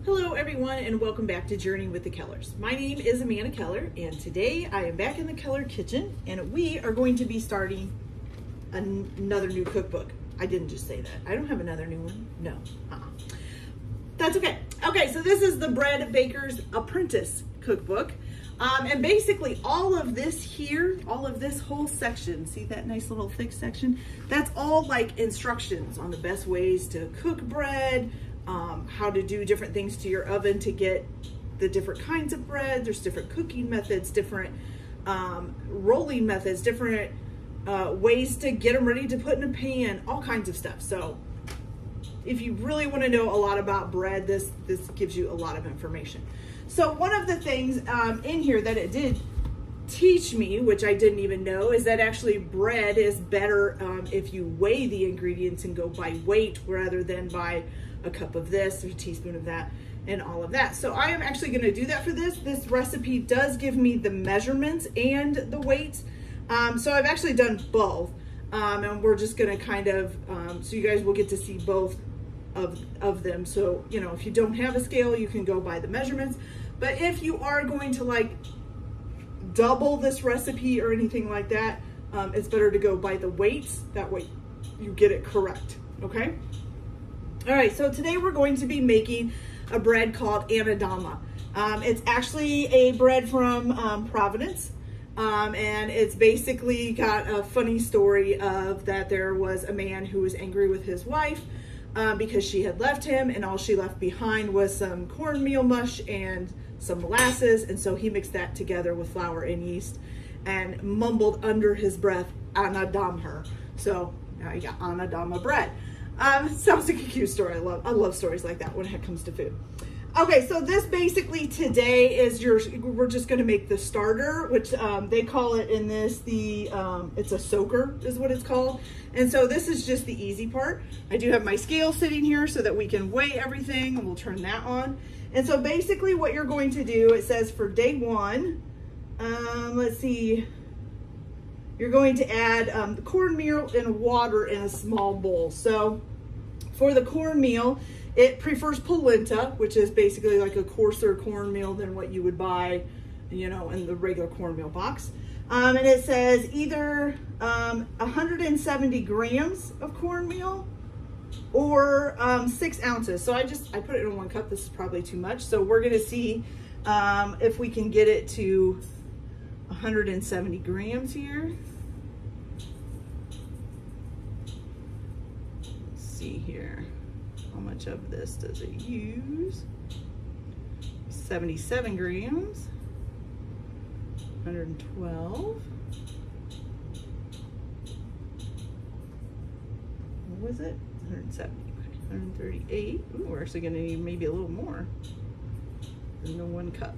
Hello everyone and welcome back to Journey with the Kellers. My name is Amanda Keller and today I am back in the Keller kitchen and we are going to be starting another new cookbook. I didn't just say that. I don't have another new one. No. That's okay. Okay, so this is the Bread Makers Apprentice cookbook. And basically all of this here, all of this whole section, see that nice little thick section? That's all like instructions on the best ways to cook bread, how to do different things to your oven to get the different kinds of bread. There's different cooking methods, different rolling methods, different ways to get them ready to put in a pan, all kinds of stuff. So if you really want to know a lot about bread, this gives you a lot of information. So one of the things in here that it did teach me, which I didn't even know, is that actually bread is better if you weigh the ingredients and go by weight rather than by a cup of this or a teaspoon of that and all of that. So I am actually going to do that for this. This recipe does give me the measurements and the weights. So I've actually done both. And we're just going to kind of, so you guys will get to see both of them. So, you know, if you don't have a scale, you can go by the measurements. But if you are going to like double this recipe or anything like that, it's better to go by the weights. That way you get it correct. Okay. All right. So today we're going to be making a bread called Anadama. It's actually a bread from Providence. And it's basically got a funny story of that there was a man who was angry with his wife because she had left him, and all she left behind was some cornmeal mush and some molasses, and so he mixed that together with flour and yeast and mumbled under his breath, Anadama her. So now you got Anadama bread. Sounds like a cute story. I love stories like that when it comes to food. Okay, so this basically today is we're just gonna make the starter, which they call it in this, it's a soaker is what it's called. And so this is just the easy part. I do have my scale sitting here so that we can weigh everything, and we'll turn that on. And so basically what you're going to do, it says for day one, let's see, you're going to add the cornmeal and water in a small bowl. So for the cornmeal, it prefers polenta, which is basically like a coarser cornmeal than what you would buy, you know, in the regular cornmeal box. And it says either 170 grams of cornmeal or 6 ounces. So I put it in 1 cup. This is probably too much. So we're gonna see if we can get it to 170 grams here. Let's see here. How much of this does it use? 77 grams, 112. What was it? 170, 138. Ooh, we're actually gonna need maybe a little more than the 1 cup.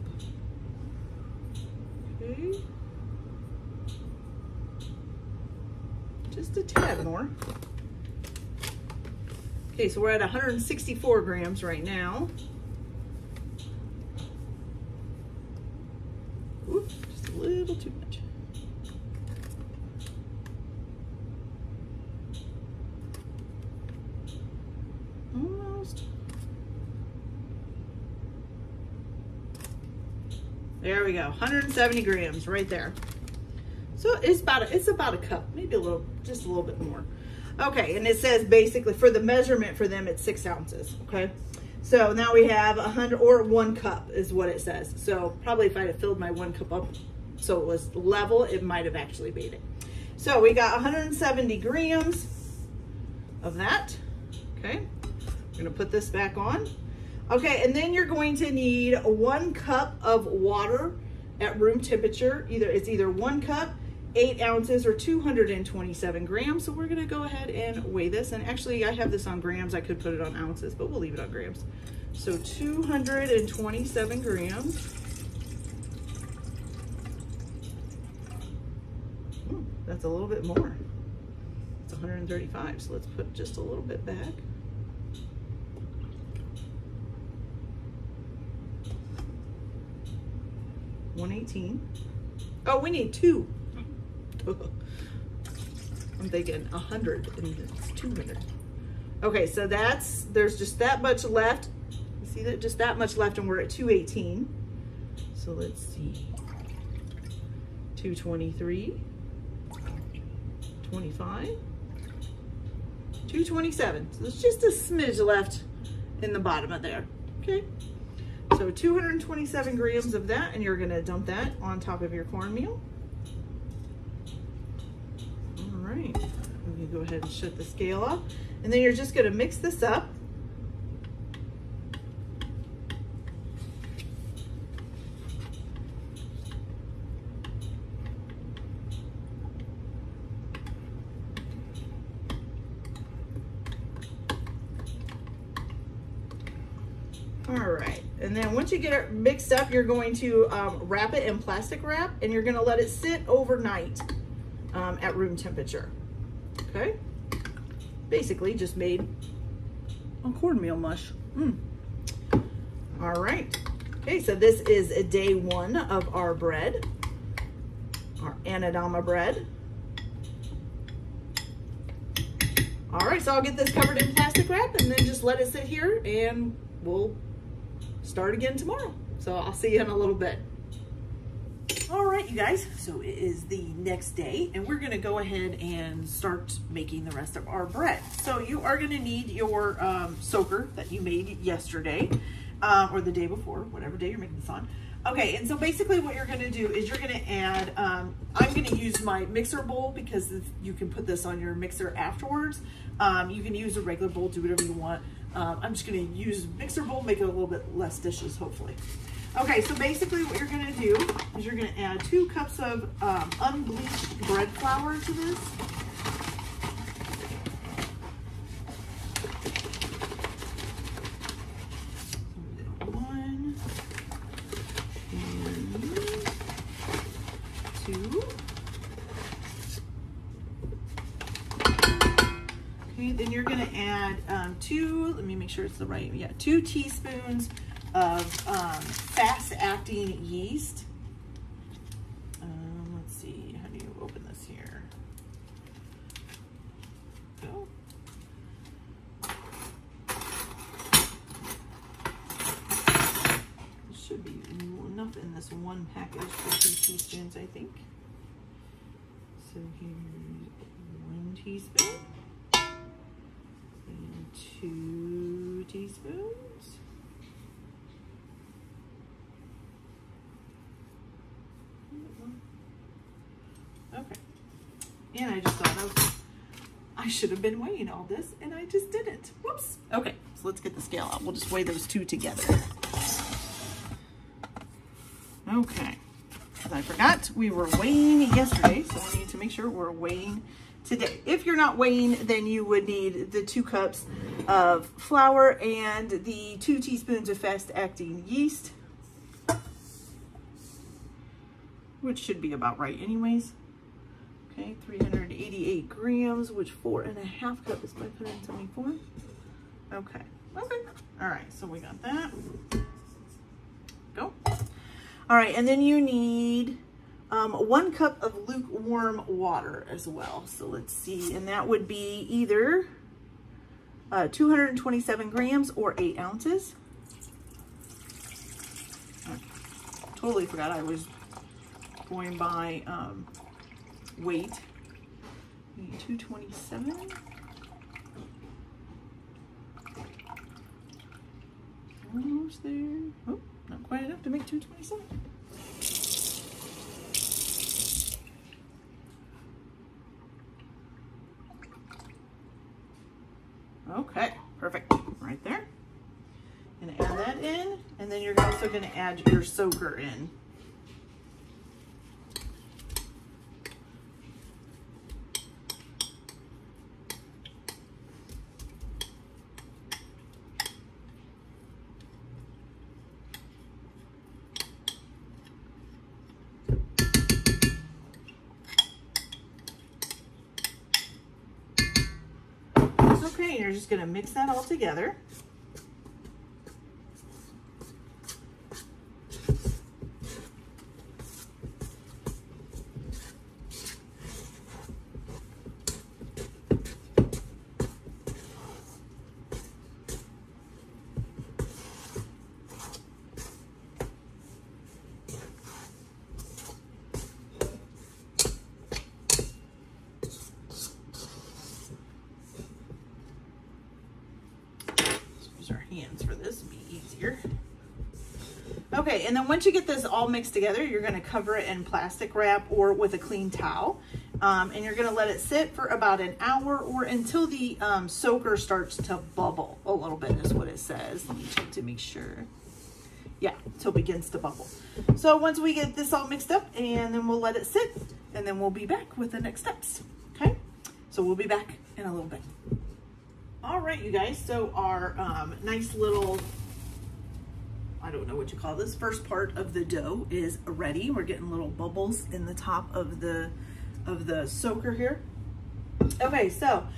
Okay. Just a tad more. Okay, so we're at 164 grams right now. Oops, just a little too much. Almost. There we go, 170 grams right there. So it's about a cup, maybe just a little bit more. Okay, and it says basically for the measurement for them, it's 6 ounces, okay? So now we have 100, or 1 cup is what it says. So probably if I had filled my 1 cup up so it was level, it might have actually made it. So we got 170 grams of that, okay? We're gonna put this back on. Okay, and then you're going to need 1 cup of water at room temperature. It's either 1 cup, 8 ounces, or 227 grams. So we're gonna go ahead and weigh this. And actually I have this on grams. I could put it on ounces, but we'll leave it on grams. So 227 grams. Ooh, that's a little bit more. It's 135, so let's put just a little bit back. $118. Oh, we need 2. I'm thinking 100 and it's 200. Okay, so there's just that much left. See that? Just that much left, and we're at 218. So let's see. 223, 25, 227. So there's just a smidge left in the bottom of there. Okay. So 227 grams of that, and you're going to dump that on top of your cornmeal. All right. I'm going to go ahead and shut the scale off. And then you're just going to mix this up. All right, and then once you get it mixed up, you're going to wrap it in plastic wrap, and you're gonna let it sit overnight at room temperature, okay? Basically just made a cornmeal mush. All right, okay, so this is day 1 of our bread, our Anadama bread. All right, so I'll get this covered in plastic wrap and then just let it sit here, and we'll start again tomorrow. So I'll see you in a little bit. All right, you guys, so it is the next day, and we're gonna go ahead and start making the rest of our bread. So you are gonna need your soaker that you made yesterday, or the day before, whatever day you're making this on. Okay, and so basically what you're gonna do is you're gonna add, I'm gonna use my mixer bowl because you can put this on your mixer afterwards. You can use a regular bowl, do whatever you want. I'm just gonna use mixer bowl, make it a little bit less dishes, hopefully. Okay, so basically what you're gonna do is you're gonna add 2 cups of unbleached bread flour to this. One, and 2. Okay, then you're gonna add 2, let me make sure it's the right, 2 teaspoons of fast-acting yeast. Let's see, how do you open this here? Go. There should be enough in this one package for 2 teaspoons, I think. So here's 1 teaspoon. 2 teaspoons. Okay. And I just thought I should have been weighing all this, and I just didn't. Whoops. Okay, so let's get the scale out. We'll just weigh those 2 together. Okay. Because I forgot we were weighing yesterday, so we need to make sure we're weighing today. If you're not weighing, then you would need the 2 cups of flour and the 2 teaspoons of fast-acting yeast, which should be about right anyways. Okay, 388 grams, which 4.5 cups is 574. Okay, all right, so we got that. Go. All right, and then you need 1 cup of lukewarm water as well. So let's see, and that would be either 227 grams or 8 ounces. Okay. Totally forgot I was going by weight. 227. Almost there. Oh, not quite enough to make 227. Okay, perfect, right there. Gonna add that in, and then you're also gonna add your soaker in. Okay, you're just gonna mix that all together. easier. Okay, and then once you get this all mixed together, you're gonna cover it in plastic wrap or with a clean towel. And you're gonna let it sit for about an hour or until the soaker starts to bubble a little bit is what it says. Let me check to make sure. Yeah, until it begins to bubble. So once we get this all mixed up, and then we'll let it sit, and then we'll be back with the next steps, okay? So we'll be back in a little bit. All right, you guys, so our nice little, I don't know what you call this, first part of the dough is ready. We're getting little bubbles in the top of the soaker here. Okay, so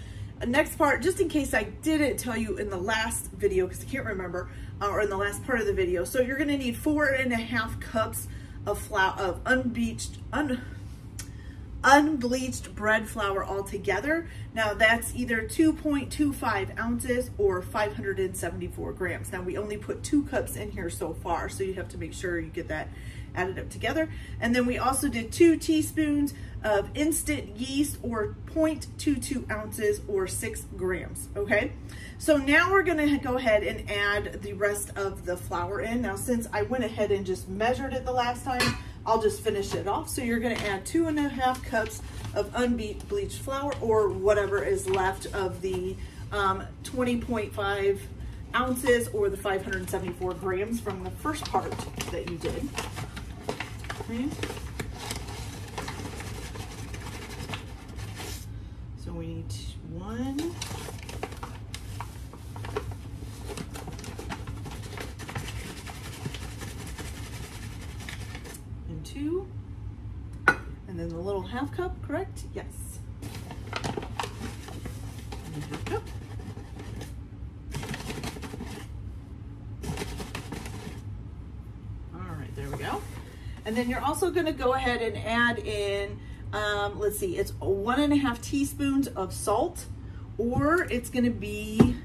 next part, just in case I didn't tell you in the last video, because I can't remember, or in the last part of the video. So you're gonna need 4.5 cups of flour, of unbleached bread flour altogether. Now that's either 2.25 ounces or 574 grams. Now we only put 2 cups in here so far, so you have to make sure you get that added up together. And then we also did 2 teaspoons of instant yeast or 0.22 ounces or 6 grams, okay? So now we're gonna go ahead and add the rest of the flour in. Now since I went ahead and just measured it the last time, I'll just finish it off. So you're gonna add 2.5 cups of unbleached flour or whatever is left of the 20.5 ounces or the 574 grams from the first part that you did. Okay. So we need 1, and 2, and then the little half cup, correct? Yes. And half cup. All right, there we go. And then you're also gonna go ahead and add in, let's see, it's 1.5 teaspoons of salt, or it's gonna be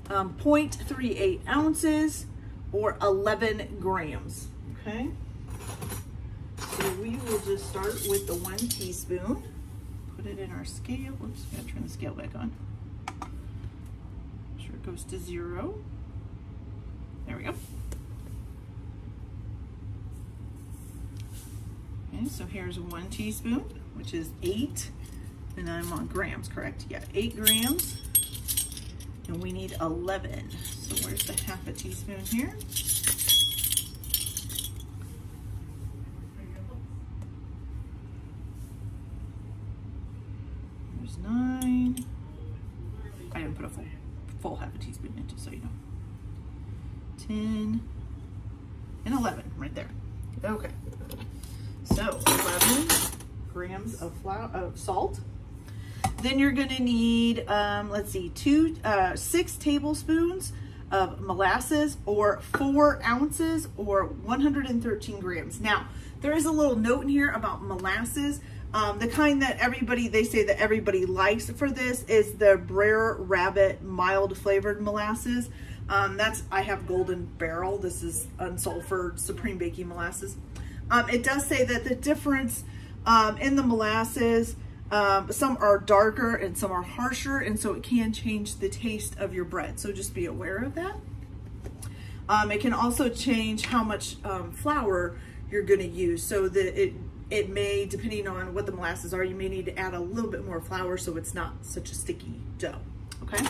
0.38 ounces or 11 grams, okay? So we will just start with the 1 teaspoon, put it in our scale. Whoops, gotta turn the scale back on. Make sure it goes to 0. There we go. Okay, so here's 1 teaspoon, which is 8, and I'm on grams, correct? Yeah, 8 grams, and we need 11. So where's the half a teaspoon here? There's 9. I didn't put a full half a teaspoon in, just so you know. 10 and 11 right there. Okay. So 11 grams of salt. Then you're gonna need, let's see, 6 tablespoons of molasses or 4 ounces or 113 grams. Now, there is a little note in here about molasses. The kind that they say that everybody likes for this is the Brer Rabbit mild flavored molasses. I have Golden Barrel. This is unsulfured supreme baking molasses. It does say that the difference in the molasses, some are darker and some are harsher, and so it can change the taste of your bread. So just be aware of that. It can also change how much flour you're gonna use, so that it may, depending on what the molasses are, you may need to add a little bit more flour so it's not such a sticky dough, okay?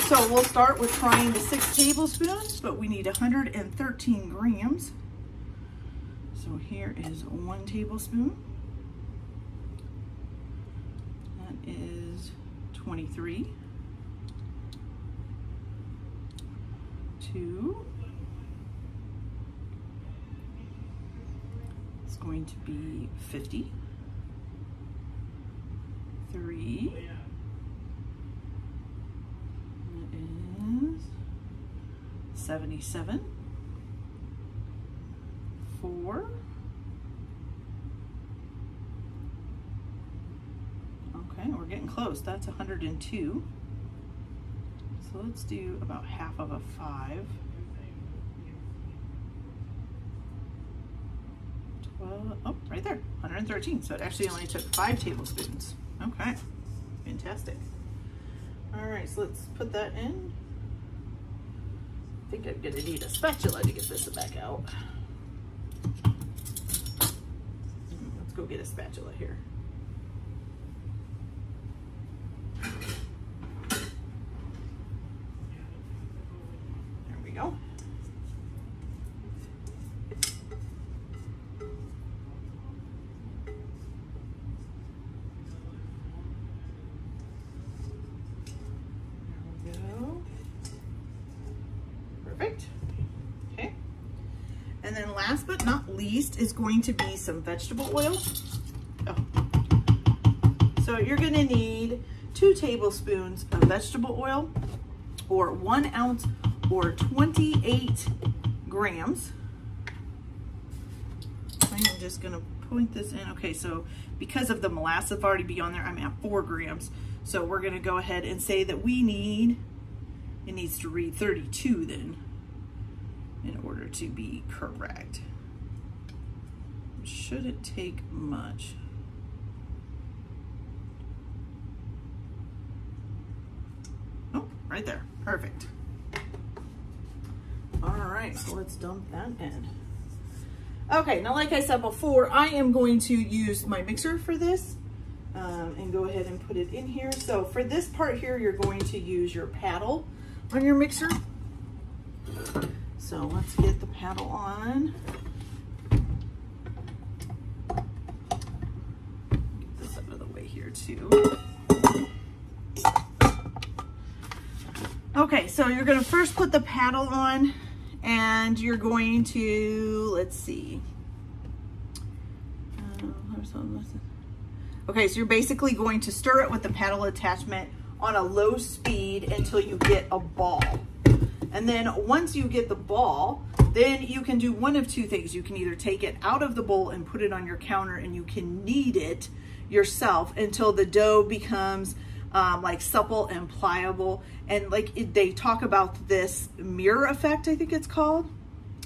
So we'll start with trying the 6 tablespoons, but we need 113 grams. So here is 1 tablespoon. That is 23. 2. It's going to be 50. 3. That is 77. 4. Okay, we're getting close. That's 102. So let's do about half of a 5. 12, oh, right there, 113. So it actually only took 5 tablespoons. Okay, fantastic. All right, so let's put that in. I think I'm gonna need a spatula to get this back out. Let's go get a spatula here. There we go. Perfect. Okay. And then last but not least is going to be some vegetable oil. Oh. So you're going to need 2 tablespoons of vegetable oil, or 1 ounce, or 28 grams. I'm just going to point this in. Okay, so because of the molasses already be on there, I'm at 4 grams. So we're going to go ahead and say that we need, it needs to read 32 then, in order to be correct. It shouldn't take much. Oh, right there, perfect. All right, so let's dump that in. Okay, now like I said before, I am going to use my mixer for this and go ahead and put it in here. So for this part here, you're going to use your paddle on your mixer. So let's get the paddle on. Get this out of the way here too. Okay, so you're gonna first put the paddle on, and you're going to, let's see. Okay, so you're basically going to stir it with the paddle attachment on a low speed until you get a ball. And then once you get the ball, then you can do one of 2 things. You can either take it out of the bowl and put it on your counter, and you can knead it yourself until the dough becomes like supple and pliable. And like they talk about this mirror effect, I think it's called.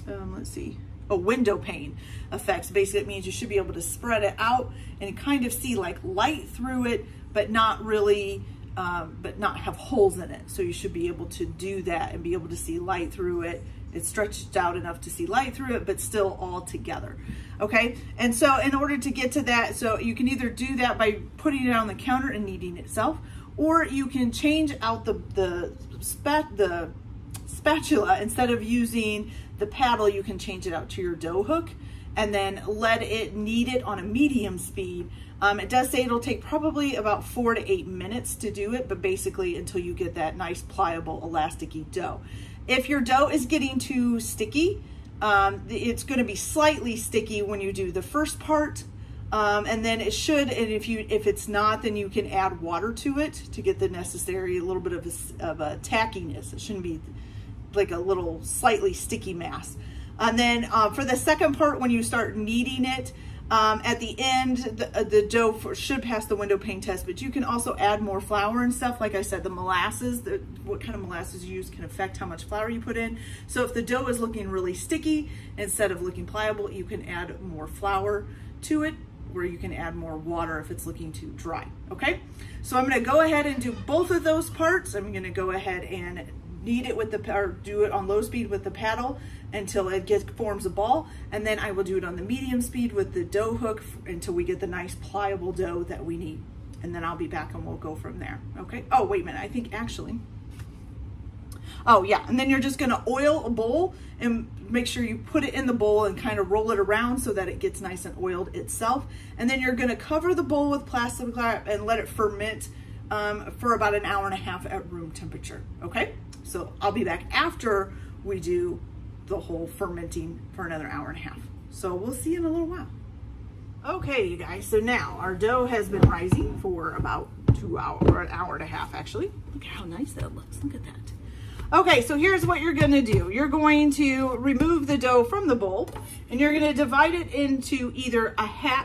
Let's see. A window pane effect. Basically, it means you should be able to spread it out and kind of see like light through it, but not really, but not have holes in it. So you should be able to do that and be able to see light through it. It's stretched out enough to see light through it, but still all together. Okay, and so in order to get to that, so you can either do that by putting it on the counter and kneading it itself, or you can change out the spatula. Instead of using the paddle, you can change it out to your dough hook and then let it knead it on a medium speed. It does say it'll take probably about 4 to 8 minutes to do it, but basically until you get that nice pliable elasticy dough. If your dough is getting too sticky, it's going to be slightly sticky when you do the first part, and then it should, and if it's not, then you can add water to it to get the necessary a little bit of a tackiness. It shouldn't be like a little slightly sticky mass. And then for the second part, when you start kneading it, at the end, the dough should pass the window pane test, but you can also add more flour and stuff. Like I said, the molasses, what kind of molasses you use can affect how much flour you put in. So if the dough is looking really sticky, instead of looking pliable, you can add more flour to it, where you can add more water if it's looking too dry, okay? So I'm gonna go ahead and do both of those parts. I'm gonna go ahead and knead it with or do it on low speed with the paddle until it forms a ball, and then I will do it on the medium speed with the dough hook until we get the nice pliable dough that we need. And then I'll be back and we'll go from there, okay? Oh, wait a minute, I think actually, oh yeah, and then you're just gonna oil a bowl and make sure you put it in the bowl and kind of roll it around so that it gets nice and oiled itself. And then you're gonna cover the bowl with plastic wrap and let it ferment for about 1.5 hours at room temperature, okay? So I'll be back after we do the whole fermenting for another 1.5 hours. So we'll see you in a little while. Okay, you guys, so now our dough has been rising for about 2 hours, or 1.5 hours actually. Look how nice that looks, look at that. Okay, so here's what you're gonna do. You're going to remove the dough from the bowl, and you're gonna divide it into either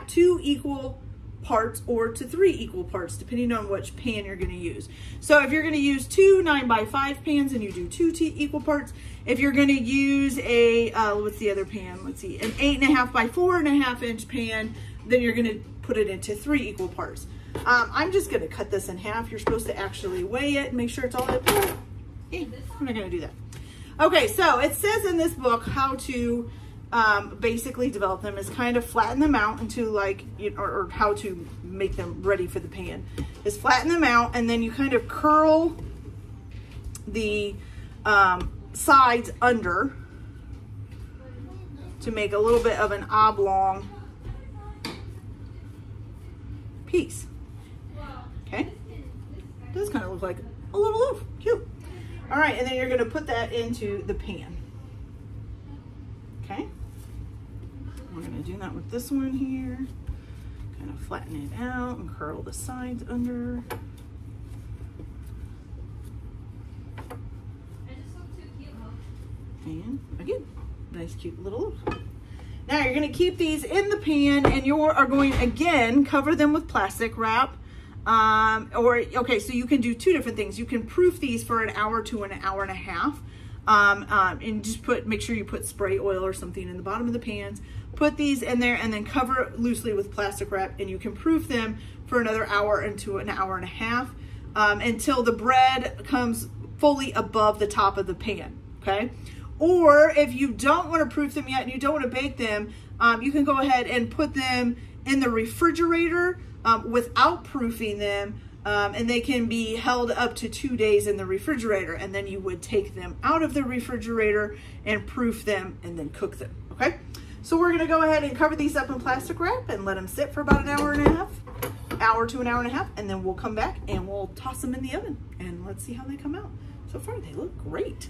2 equal parts or to 3 equal parts, depending on which pan you're gonna use. So if you're gonna use 2 9x5 pans, and you do 2 equal parts. If you're gonna use a, what's the other pan? Let's see, an 8.5 by 4.5 inch pan, then you're gonna put it into 3 equal parts. I'm just gonna cut this in half. You're supposed to actually weigh it and make sure it's all in. We're not gonna do that. Okay, so it says in this book how to basically develop them is kind of flatten them out into like, or how to make them ready for the pan. Is flatten them out, and then you kind of curl the sides under to make a little bit of an oblong piece. Okay, does kind of look like a little loaf. Cute. All right, and then you're going to put that into the pan. Okay, we're going to do that with this one here. Kind of flatten it out and curl the sides under. And again, nice cute little loaf. Now you're going to keep these in the pan, and you are going again cover them with plastic wrap. Okay, so you can do two different things. You can proof these for an hour to an hour and a half. And just make sure you put spray oil or something in the bottom of the pans. Put these in there and then cover it loosely with plastic wrap, and you can proof them for another hour into an hour and a half until the bread comes fully above the top of the pan, okay? Or if you don't want to proof them yet and you don't want to bake them, you can go ahead and put them in the refrigerator without proofing them, and they can be held up to 2 days in the refrigerator, and then you would take them out of the refrigerator and proof them and then cook them, okay? So we're gonna go ahead and cover these up in plastic wrap and let them sit for about an hour and a half, hour to an hour and a half, and then we'll come back and we'll toss them in the oven and let's see how they come out. So far, they look great.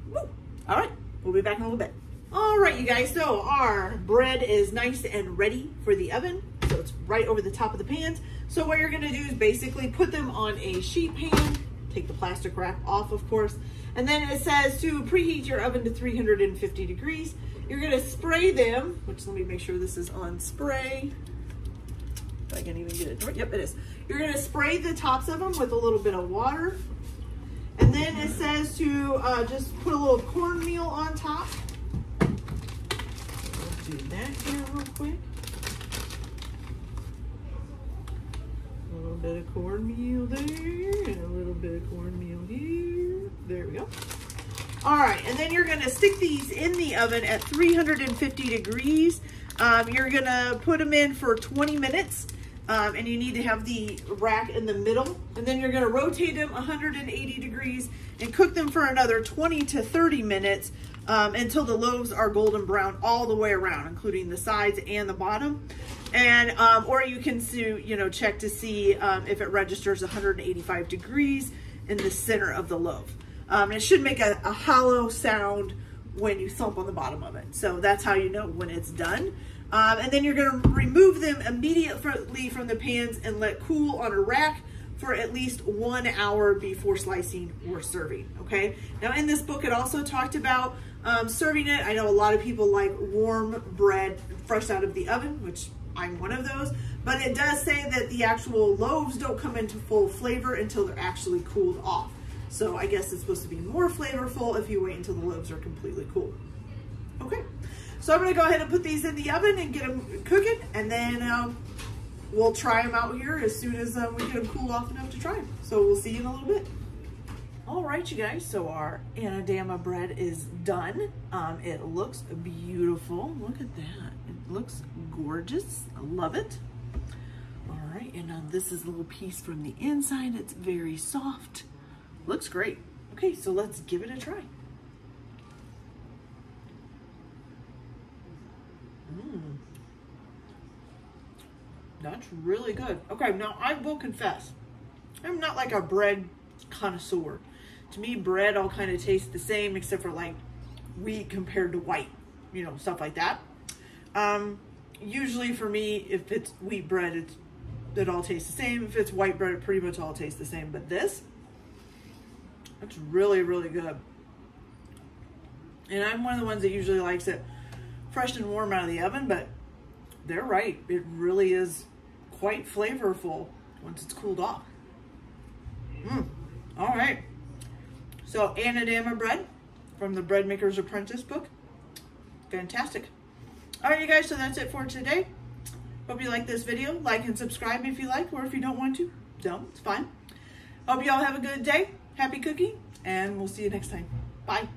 Woo. All right, we'll be back in a little bit. All right, you guys, so our bread is nice and ready for the oven. So it's right over the top of the pans. So what you're gonna do is basically put them on a sheet pan, take the plastic wrap off, of course, and then it says to preheat your oven to 350 degrees. You're gonna spray them, which let me make sure this is on spray. If I can even get it, yep, it is. You're gonna spray the tops of them with a little bit of water. And then it says to just put a little cornmeal on top. Let's do that here real quick. A little bit of cornmeal there, and a little bit of cornmeal here. There we go. All right, and then you're gonna stick these in the oven at 350 degrees. You're gonna put them in for 20 minutes. And you need to have the rack in the middle, and then you're going to rotate them 180 degrees and cook them for another 20 to 30 minutes until the loaves are golden brown all the way around, including the sides and the bottom. And or you can check to see if it registers 185 degrees in the center of the loaf. It should make a hollow sound when you thump on the bottom of it, so that's how you know when it's done. And then you're going to remove them immediately from the pans and let cool on a rack for at least 1 hour before slicing or serving, okay? Now in this book, it also talked about serving it. I know a lot of people like warm bread fresh out of the oven, which I'm one of those, but it does say that the actual loaves don't come into full flavor until they're actually cooled off. So I guess it's supposed to be more flavorful if you wait until the loaves are completely cool. Okay. So I'm gonna go ahead and put these in the oven and get them cooking, and then we'll try them out here as soon as we get them cooled off enough to try them. So we'll see you in a little bit. All right, you guys, so our Anadama bread is done. It looks beautiful. Look at that. It looks gorgeous. I love it. All right, and this is a little piece from the inside. It's very soft. Looks great. Okay, so let's give it a try. That's really good. Okay, now I will confess, I'm not like a bread connoisseur. To me, bread all kind of tastes the same except for like wheat compared to white, stuff like that. Usually for me, if it's wheat bread, it all tastes the same. If it's white bread, it pretty much all tastes the same. But it's really, really good. And I'm one of the ones that usually likes it fresh and warm out of the oven, but they're right. It really is quite flavorful once it's cooled off. All right. So Anadama bread from the Bread Makers Apprentice book. Fantastic. All right, you guys, so that's it for today. Hope you like this video. Like and subscribe if you like, or if you don't want to, don't. It's fine. Hope you all have a good day. Happy cooking, and we'll see you next time. Bye.